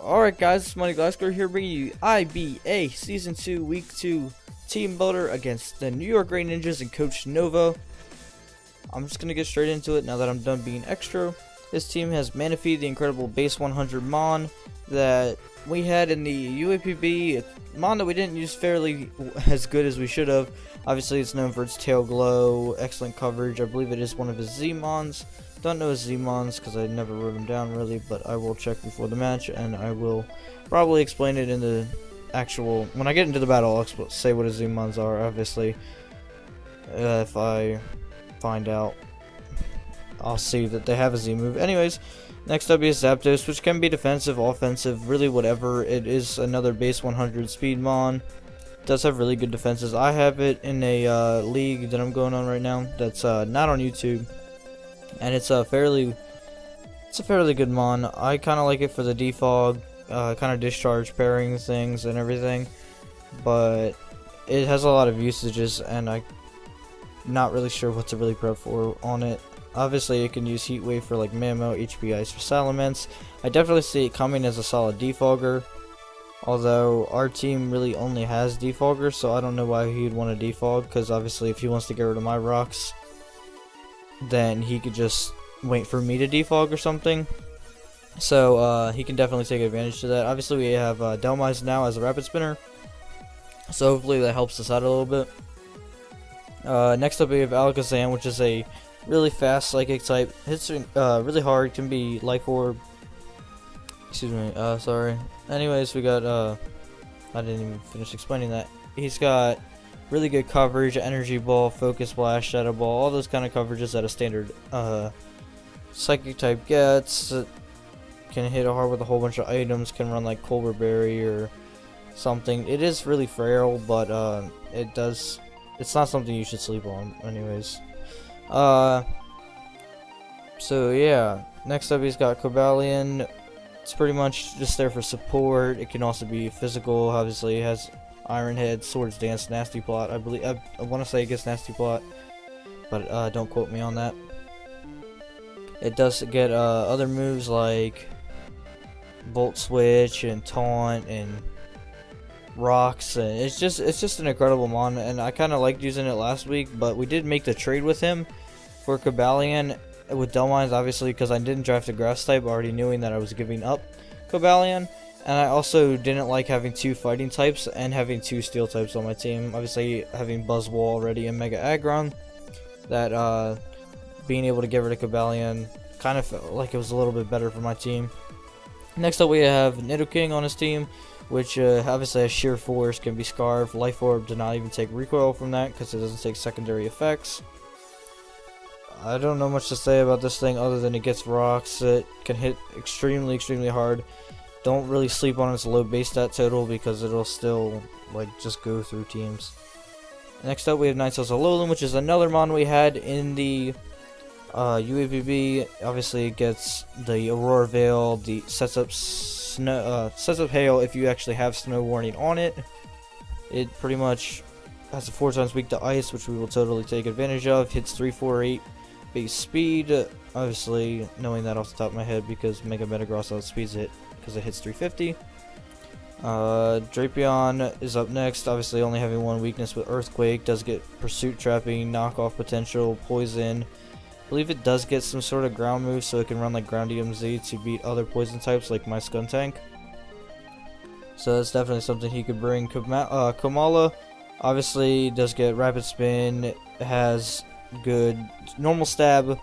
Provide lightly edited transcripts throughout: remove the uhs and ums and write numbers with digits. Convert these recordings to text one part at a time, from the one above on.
Alright guys, it's York Gliscors here bringing you IBA Season 2 Week 2 Teambuilder against the New York Greninjas and Coach Nova. I'm just going to get straight into it now that I'm done being extra. This team has Manaphy, the incredible base 100 Mon that we had in the UAPB, Mon that we didn't use fairly as good as we should have. Obviously it's known for its tail glow, excellent coverage. I believe it is one of his Z-Mons. Don't know his Z-Mons because I never wrote them down really, but I will check before the match and I will probably explain it in the actual, when I get into the battle I'll say what his Z-Mons are, obviously. If I find out, I'll see that they have a Z move. Anyways, next up is Zapdos, which can be defensive, offensive, really whatever. It is another base 100 speed Mon. Does have really good defenses. I have it in a league that I'm going on right now that's not on YouTube. And it's a fairly good Mon. I kind of like it for the defog, kind of discharge pairing things and everything, but it has a lot of usages, and I'm not really sure what to really prep for on it. Obviously, it can use Heat Wave for like Mamo, HP Ice for Salamence. I definitely see it coming as a solid defogger, although our team really only has defogger, so I don't know why he'd want to defog, because obviously if he wants to get rid of my rocks, then he could just wait for me to defog or something. So he can definitely take advantage of that. Obviously we have Delmise now as a rapid spinner, so hopefully that helps us out a little bit. Next up we have Alakazam, which is a really fast psychic type, hits really hard, can be Life Orb. Excuse me, sorry. Anyways, we got I didn't even finish explaining that. He's got really good coverage, Energy Ball, Focus Blast, Shadow Ball, all those kind of coverages that a standard Psychic type gets. Can hit hard with a whole bunch of items, can run like Colbur Berry or something. It is really frail, but it's not something you should sleep on anyways. So yeah, next up he's got Cobalion. It's pretty much just there for support. It can also be physical. Obviously it has Iron Head, Swords Dance, Nasty Plot. I believe I want to say it gets Nasty Plot, but don't quote me on that. It does get other moves like Volt Switch and Taunt and Rocks, and it's just an incredible Mon, and I kind of liked using it last week, but we did make the trade with him for Cobalion with Delmise, obviously because I didn't draft a Grass type, already knowing that I was giving up Cobalion. And I also didn't like having two fighting types and having two steel types on my team. Obviously, having Buzzwole already and Mega Aggron, that being able to get rid of Cobalion kind of felt like it was a little bit better for my team. Next up, we have Nidoking on his team, which obviously has Sheer Force, can be Scarf, Life Orb, do not even take recoil from that because it doesn't take secondary effects. I don't know much to say about this thing other than it gets rocks. It can hit extremely hard. Don't really sleep on its low base stat total because it'll still like just go through teams. Next up we have Ninetales Alolan, which is another Mon we had in the UAPB. Obviously it gets the Aurora Veil, the sets up hail if you actually have snow warning on it. It pretty much has a 4 times weak to ice, which we will totally take advantage of. Hits 348 base speed, obviously knowing that off the top of my head because Mega Metagross outspeeds it because it hits 350. Drapion is up next, obviously only having one weakness with Earthquake. Does get Pursuit Trapping, Knockoff potential, Poison. I believe it does get some sort of ground move, so it can run like Ground EMZ to beat other poison types like my Skuntank. So that's definitely something he could bring. Komala obviously does get Rapid Spin, it has good normal stab.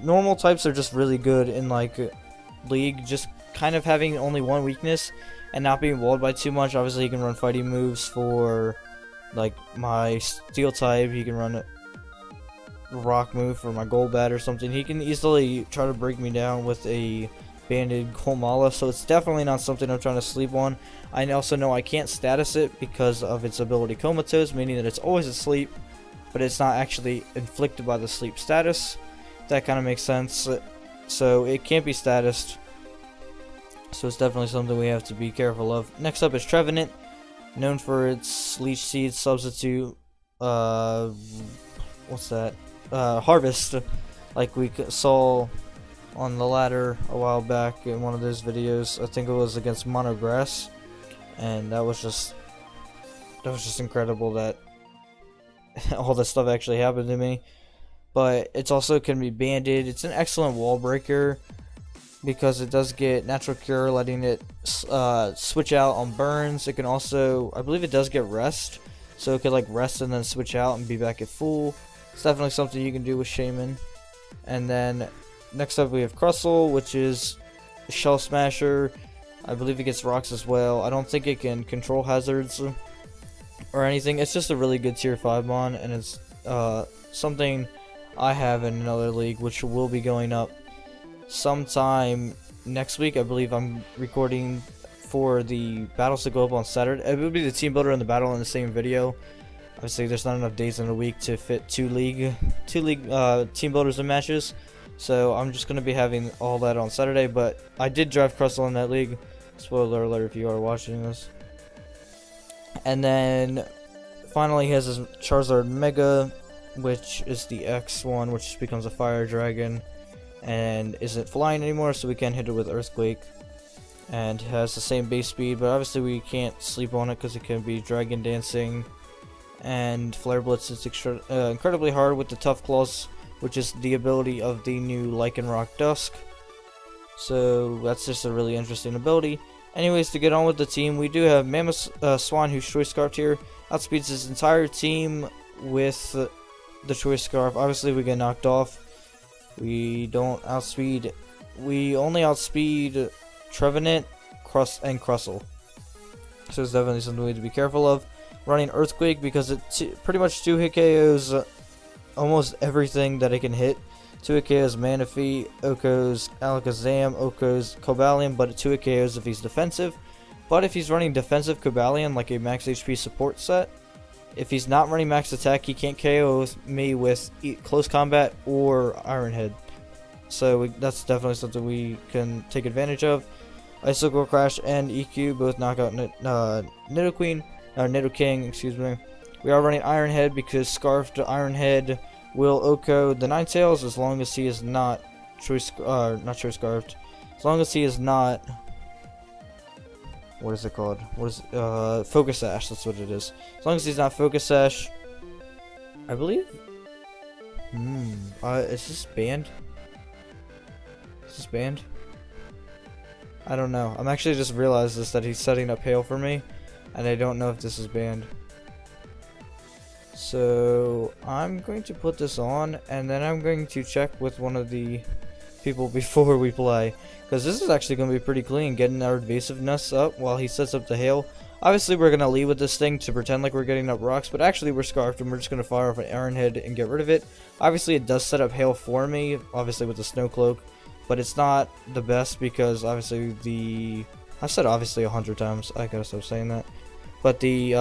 Normal types are just really good in like League, just kind of having only one weakness and not being walled by too much. Obviously he can run fighting moves for like my Steel type, he can run a rock move for my Golbat or something. He can easily try to break me down with a banded Komala, so it's definitely not something I'm trying to sleep on. I also know I can't status it because of its ability Comatose, meaning that it's always asleep, but it's not actually inflicted by the sleep status. That kind of makes sense. So it can't be statused. So it's definitely something we have to be careful of. Next up is Trevenant, known for its Leech Seed substitute. What's that? Harvest. Like we saw on the ladder a while back in one of those videos. I think it was against Monograss, and that was just incredible that all this stuff actually happened to me. But it's also can be banded. It's an excellent wall breaker because it does get natural cure, letting it switch out on burns. It can also, I believe it does get rest, so it could like rest and then switch out and be back at full. It's definitely something you can do with Shaman. And then next up we have Crustle, which is a Shell Smasher. I believe it gets rocks as well. I don't think it can control hazards or anything. It's just a really good tier 5 mon, and it's something I have in another league, which will be going up sometime next week. I believe I'm recording for the battles to go up on Saturday. It would be the team builder and the battle in the same video. Obviously, there's not enough days in a week to fit two league team builders and matches, so I'm just gonna be having all that on Saturday. But I did drive Crustle in that league. Spoiler alert if you are watching this. And then finally, he has his Charizard Mega, which is the X one, which becomes a fire dragon and isn't flying anymore, so we can hit it with Earthquake, and has the same base speed, but obviously we can't sleep on it because it can be dragon dancing, and Flare Blitz is incredibly hard with the Tough Claws, which is the ability of the new Lycanroc Dusk. So that's just a really interesting ability. Anyways, to get on with the team, we do have Mammoth Swan, who's Choice Scarf here, outspeeds his entire team with the Choice Scarf. Obviously we get knocked off. We don't outspeed. We only outspeed Trevenant, and Crustle. So it's definitely something we need to be careful of. Running Earthquake because it pretty much 2-hit KOs almost everything that it can hit. 2-hit KOs Manaphy, Oko's Alakazam, Oko's Cobalion, but 2-hit KOs if he's defensive. But if he's running defensive Cobalion, like a max HP support set, if he's not running max attack, he can't KO me with close combat or Iron Head. So that's definitely something we can take advantage of. Icicle Crash and EQ both knock out Nidoking, excuse me. We are running Iron Head because Scarfed Iron Head will Oko the Ninetales as long as he is not not Choice Scarfed. As long as he is not, what is it called? Focus Sash, that's what it is. As long as he's not Focus Sash, I believe. Is this banned? Is this banned? I don't know. I'm actually just realized this, that he's setting up Hail for me, and I don't know if this is banned. So I'm going to put this on, and then I'm going to check with one of the people before we play, because this is actually going to be pretty clean, getting our evasiveness up while he sets up the Hail. Obviously we're going to lead with this thing to pretend like we're getting up rocks, but actually we're Scarfed and we're just going to fire off an Iron Head and get rid of it. Obviously it does set up Hail for me, obviously with the Snow Cloak, but it's not the best because obviously I've said obviously 100 times, I gotta stop saying that. But he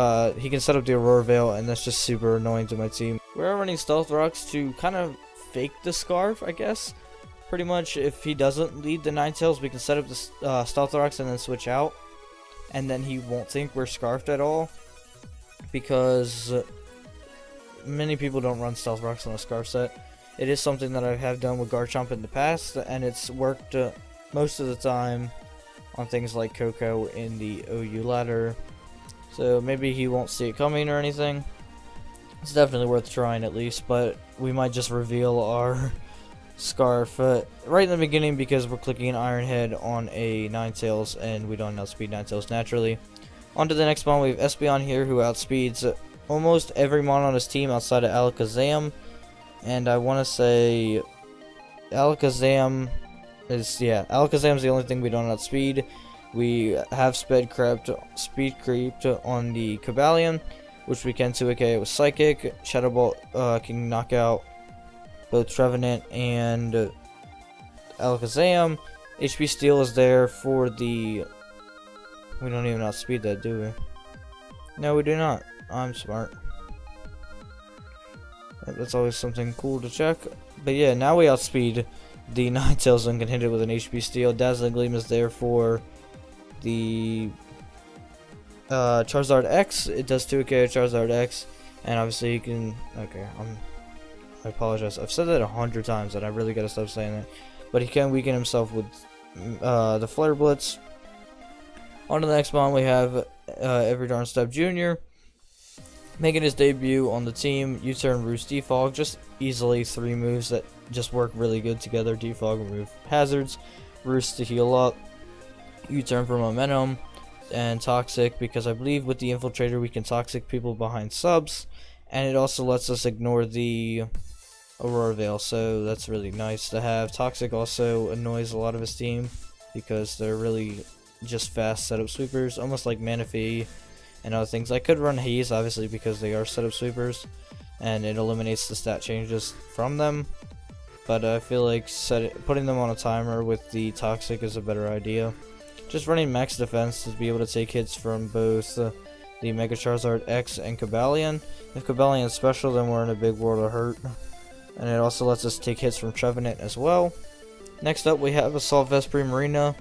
can set up the Aurora Veil, and that's just super annoying to my team. We're running Stealth Rocks to kind of fake the Scarf, I guess. Pretty much, if he doesn't lead the Ninetales, we can set up the Stealth Rocks and then switch out. And then he won't think we're Scarfed at all. Because many people don't run Stealth Rocks on a Scarf set. It is something that I have done with Garchomp in the past, and it's worked most of the time on things like Coco in the OU ladder. So maybe he won't see it coming or anything. It's definitely worth trying at least, but we might just reveal our Scarf right in the beginning because we're clicking Iron Head on a Ninetales and we don't outspeed Ninetales naturally. On to the next mon, we have Espeon here who outspeeds almost every mon on his team outside of Alakazam. And I want to say Alakazam is the only thing we don't outspeed. We have speed creeped on the Cobalion, which we can 2-hit with Psychic. Shadow Ball can knock out both Trevenant and Alakazam. HP Steal is there for the... We don't even outspeed that, do we? No, we do not. I'm smart. That's always something cool to check. But yeah, now we outspeed the Ninetales and can hit it with an HP Steal. Dazzling Gleam is there for the Charizard X. It does 2K Charizard X, and obviously you can. Okay, I apologize. I've said that 100 times, and I really gotta stop saying that. but he can weaken himself with the Flare Blitz. On to the next mon, we have Every Darn Step Jr. making his debut on the team. U-turn, Roost, Defog, just easily 3 moves that just work really good together. Defog, remove hazards, Roost to heal up, U-turn for momentum, and Toxic because I believe with the Infiltrator we can Toxic people behind subs, and it also lets us ignore the Aurora Veil, so that's really nice to have. Toxic also annoys a lot of his team because they're really just fast setup sweepers, almost like Manaphy and other things. I could run Haze obviously because they are setup sweepers and it eliminates the stat changes from them, but I feel like putting them on a timer with the Toxic is a better idea. Just running max defense to be able to take hits from both the Mega Charizard X and Cobalion. If Cobalion is special, then we're in a big world of hurt, and it also lets us take hits from Trevenant as well. Next up we have Assault Vest Primarina,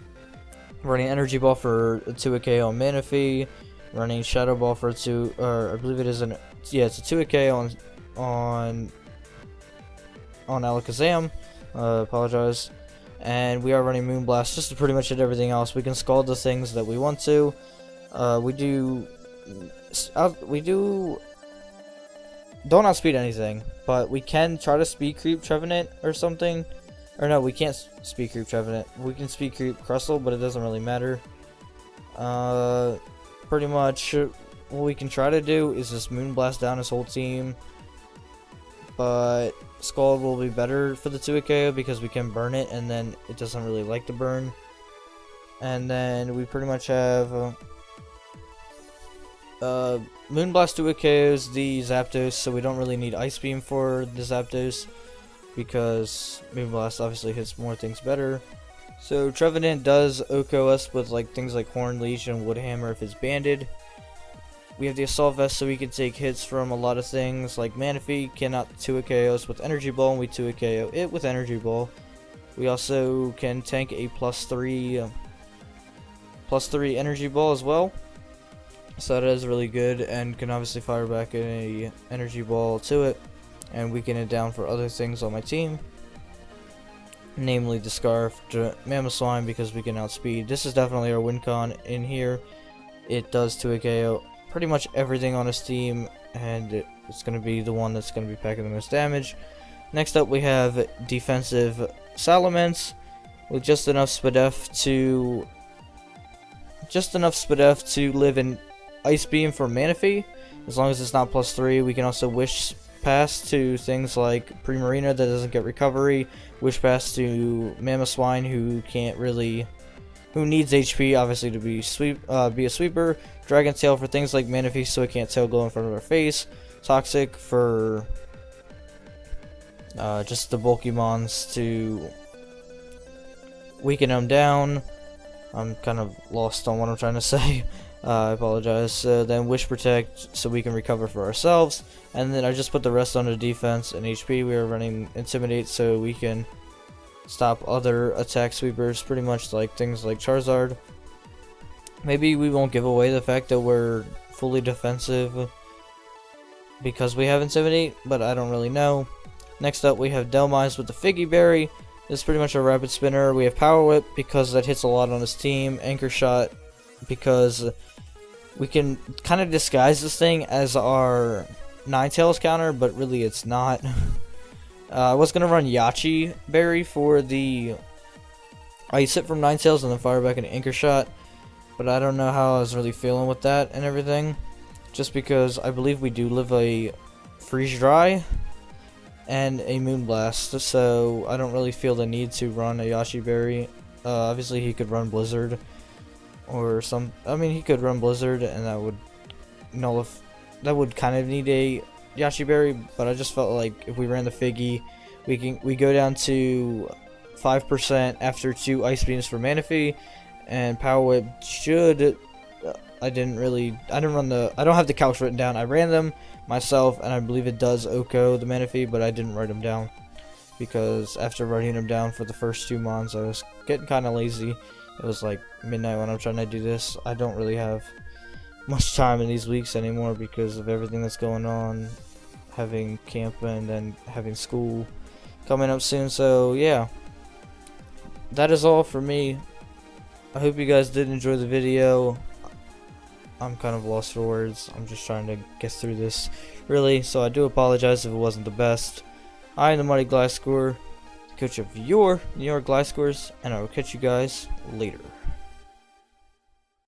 running Energy Ball for 2 KO on Manaphy, running Shadow Ball for 2, or I believe it is it's a 2 KO on Alakazam. Apologize. And we are running Moonblast just to pretty much hit everything else. We can scald the things that we want to. We don't outspeed anything, but we can try to speed creep Trevenant or something. Or no, we can't speed creep Trevenant. We can speed creep Crustle, but it doesn't really matter. Pretty much what we can try to do is just Moonblast down his whole team. But Scald will be better for the 2 KO because we can burn it, and then it doesn't really like to burn. And then we pretty much have Moonblast 2 KOs the Zapdos, so we don't really need Ice Beam for the Zapdos because Moonblast obviously hits more things better. So Trevenant does OHKO us with like things like Horn Leech and Wood Hammer if it's banded. We have the Assault Vest so we can take hits from a lot of things, like Manaphy cannot 2 KO us with Energy Ball, and we 2 KO it with Energy Ball. We also can tank a +3 Energy Ball as well, so that is really good, and can obviously fire back a Energy Ball to it, and weaken it down for other things on my team, namely the Scarf, Mamoswine, because we can outspeed. This is definitely our win con in here. It does 2 KO pretty much everything on his team, and it's going to be the one that's going to be packing the most damage. Next up we have defensive Salamence with just enough Spadef to live in Ice Beam for Manaphy. As long as it's not +3, we can also Wish Pass to things like Primarina that doesn't get recovery, Wish Pass to Mamoswine who needs HP obviously to be a sweeper, Dragon Tail for things like Manaphy so it can't tail go in front of our face, Toxic for just the bulky mons to weaken them down. I'm kind of lost on what I'm trying to say. I apologize. Then Wish Protect so we can recover for ourselves, and then I just put the rest under defense and HP. We are running Intimidate so we can stop other attack sweepers, pretty much like things like Charizard. Maybe we won't give away the fact that we're fully defensive because we have Intimidate, but I don't really know. Next up we have Delmise with the Figgy Berry. This is pretty much a rapid spinner. We have Power Whip because that hits a lot on his team. Anchor Shot because we can kind of disguise this thing as our Ninetales counter, but really it's not. I was going to run Yachi Berry for the Ice Hit from Ninetales and then fire back an Anchor Shot, but I don't know how I was really feeling with that and everything, just because I believe we do live a Freeze Dry and a Moonblast, so I don't really feel the need to run a Yachi Berry. Obviously he could run Blizzard or he could run Blizzard and that would kind of need a Yachi Berry, but I just felt like if we ran the Figgy, we go down to 5% after 2 Ice Beams for Manaphy, and Power Whip should. I don't have the calcs written down. I ran them myself, and I believe it does OHKO the Manaphy, but I didn't write them down because after writing them down for the first 2 mons, I was getting kind of lazy. It was like midnight when I'm trying to do this. I don't really have much time in these weeks anymore because of everything that's going on, having camp and then having school coming up soon. So yeah, that is all for me. I hope you guys did enjoy the video. I'm kind of lost for words. I'm just trying to get through this, really. So I do apologize if it wasn't the best. I am the Mighty Gliscor, coach of your New York Gliscors, and I will catch you guys later.